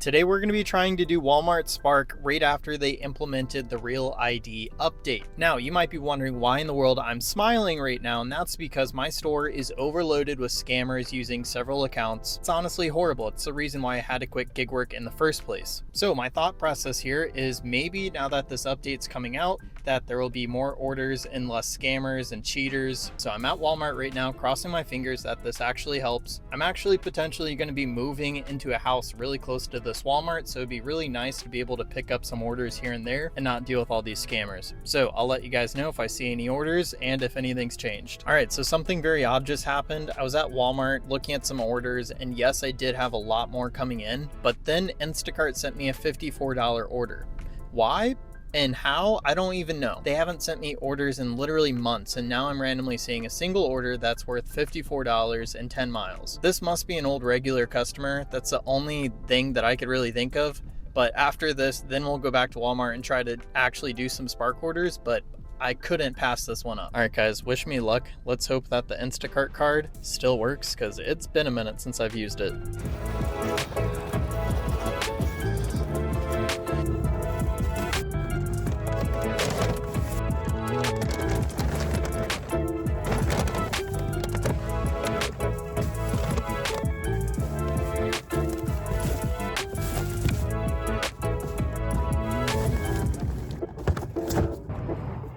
today we're going to be trying to do Walmart Spark right after they implemented the Real ID update. Now, you might be wondering why in the world I'm smiling right now, and that's because my store is overloaded with scammers using several accounts. It's honestly horrible. It's the reason why I had to quit gig work in the first place. So my thought process here is maybe now that this update's coming out, that there will be more orders and less scammers and cheaters. So I'm at Walmart right now, crossing my fingers that this actually helps. I'm actually potentially going to be moving into a house really close to this Walmart, so it'd be really nice to be able to pick up some orders here and there and not deal with all these scammers. So I'll let you guys know if I see any orders and if anything's changed. All right, so something very odd just happened. I was at Walmart looking at some orders, and yes, I did have a lot more coming in, but then Instacart sent me a $54 order. Why? And how? I don't even know. They haven't sent me orders in literally months, and now I'm randomly seeing a single order that's worth $54 and 10 miles. This must be an old regular customer. That's the only thing that I could really think of. But after this, then we'll go back to Walmart and try to actually do some Spark orders, but I couldn't pass this one up. All right, guys, wish me luck. Let's hope that the Instacart card still works, because it's been a minute since I've used it.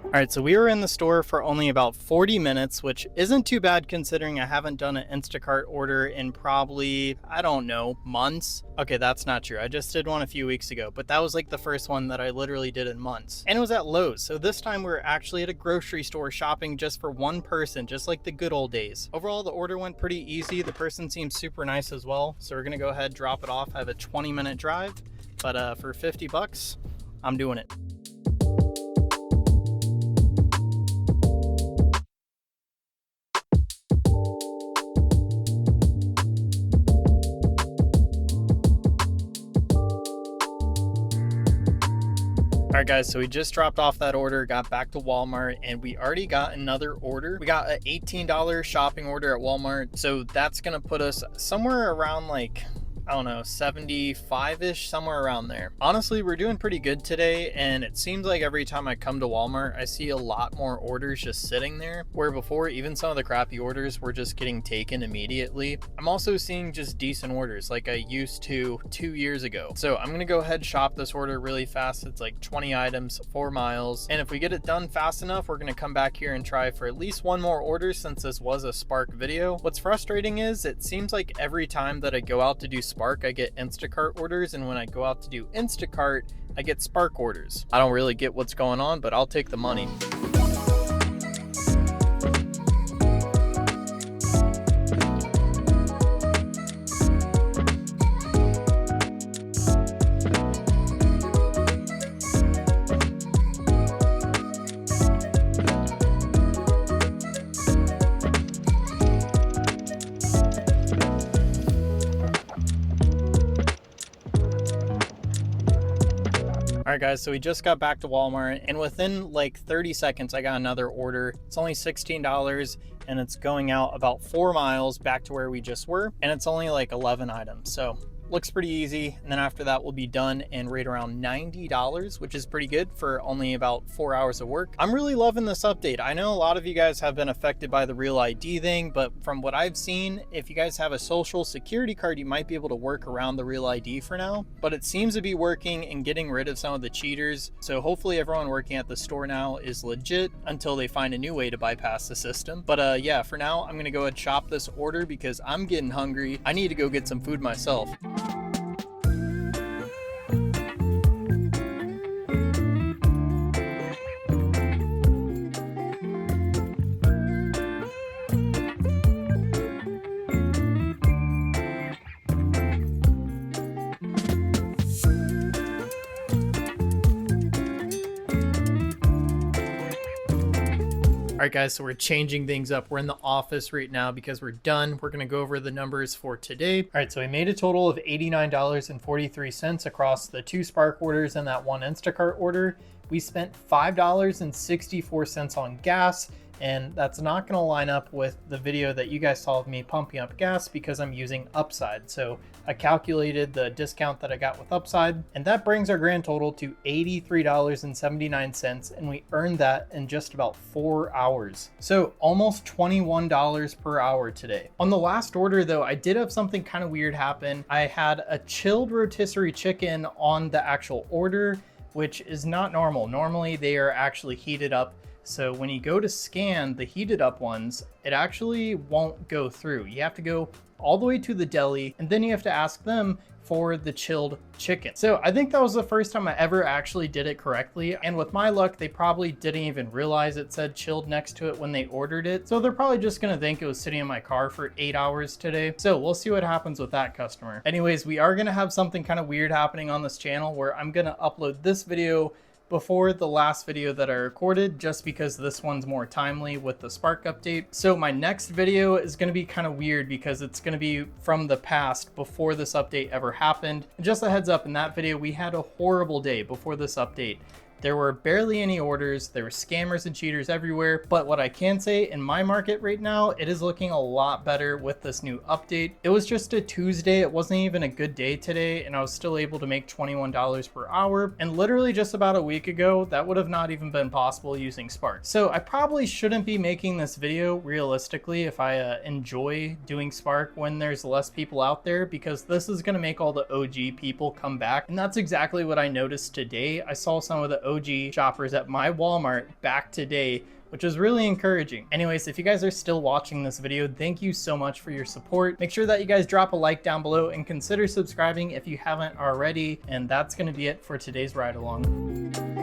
All right, so we were in the store for only about 40 minutes, which isn't too bad considering I haven't done an Instacart order in probably, I don't know, months. Okay, that's not true. I just did one a few weeks ago, but that was like the first one that I literally did in months. And it was at Lowe's. So this time we're actually at a grocery store shopping just for one person, just like the good old days. Overall, the order went pretty easy. The person seems super nice as well. So we're gonna go ahead, drop it off. I have a 20-minute drive, but for 50 bucks, I'm doing it. All right, guys, so we just dropped off that order, got back to Walmart, and we already got another order. We got an $18 shopping order at Walmart. So that's going to put us somewhere around like, I don't know, 75-ish, somewhere around there. Honestly, we're doing pretty good today, and it seems like every time I come to Walmart, I see a lot more orders just sitting there, where before, even some of the crappy orders were just getting taken immediately. I'm also seeing just decent orders like I used to 2 years ago. So I'm gonna go ahead, shop this order really fast. It's like 20 items, 4 miles. And if we get it done fast enough, we're gonna come back here and try for at least one more order since this was a Spark video. What's frustrating is it seems like every time that I go out to do Spark, I get Instacart orders, and when I go out to do Instacart, I get Spark orders. I don't really get what's going on, but I'll take the money. All right, guys, so we just got back to Walmart, and within like 30 seconds, I got another order. It's only $16, and it's going out about 4 miles back to where we just were, and it's only like 11 items. So looks pretty easy. And then after that, we'll be done and right around $90, which is pretty good for only about 4 hours of work. I'm really loving this update. I know a lot of you guys have been affected by the Real ID thing, but from what I've seen, if you guys have a social security card, you might be able to work around the Real ID for now, but it seems to be working and getting rid of some of the cheaters. So hopefully everyone working at the store now is legit until they find a new way to bypass the system. But yeah, for now, I'm gonna go ahead and shop this order because I'm getting hungry. I need to go get some food myself. All right, guys, so we're changing things up. We're in the office right now because we're done. We're going to go over the numbers for today. All right, so we made a total of $89.43 across the 2 Spark orders and that 1 Instacart order. We spent $5.64 on gas and that's not going to line up with the video that you guys saw of me pumping up gas because I'm using Upside. So I calculated the discount that I got with Upside, and that brings our grand total to $83.79, and we earned that in just about 4 hours. So almost $21 per hour today. On the last order though, I did have something kind of weird happen. I had a chilled rotisserie chicken on the actual order, which is not normal. Normally they are actually heated up. So when you go to scan the heated up ones, it actually won't go through. You have to go all the way to the deli, and then you have to ask them for the chilled chicken. So I think that was the first time I ever actually did it correctly. And with my luck, they probably didn't even realize it said chilled next to it when they ordered it. So they're probably just gonna think it was sitting in my car for 8 hours today. So we'll see what happens with that customer. Anyways, we are gonna have something kind of weird happening on this channel where I'm gonna upload this video before the last video that I recorded, just because this one's more timely with the Spark update. So my next video is gonna be kind of weird because it's gonna be from the past before this update ever happened. And just a heads up, in that video, we had a horrible day before this update. There were barely any orders, there were scammers and cheaters everywhere, but what I can say in my market right now, it is looking a lot better with this new update. It was just a Tuesday, it wasn't even a good day today, and I was still able to make $21 per hour, and literally just about a week ago, that would have not even been possible using Spark. So I probably shouldn't be making this video realistically if I enjoy doing Spark when there's less people out there, because this is gonna make all the OG people come back, and that's exactly what I noticed today. I saw some of the OG shoppers at my Walmart back today, which is really encouraging. Anyways, if you guys are still watching this video, thank you so much for your support. Make sure that you guys drop a like down below and consider subscribing if you haven't already. And that's gonna be it for today's ride along.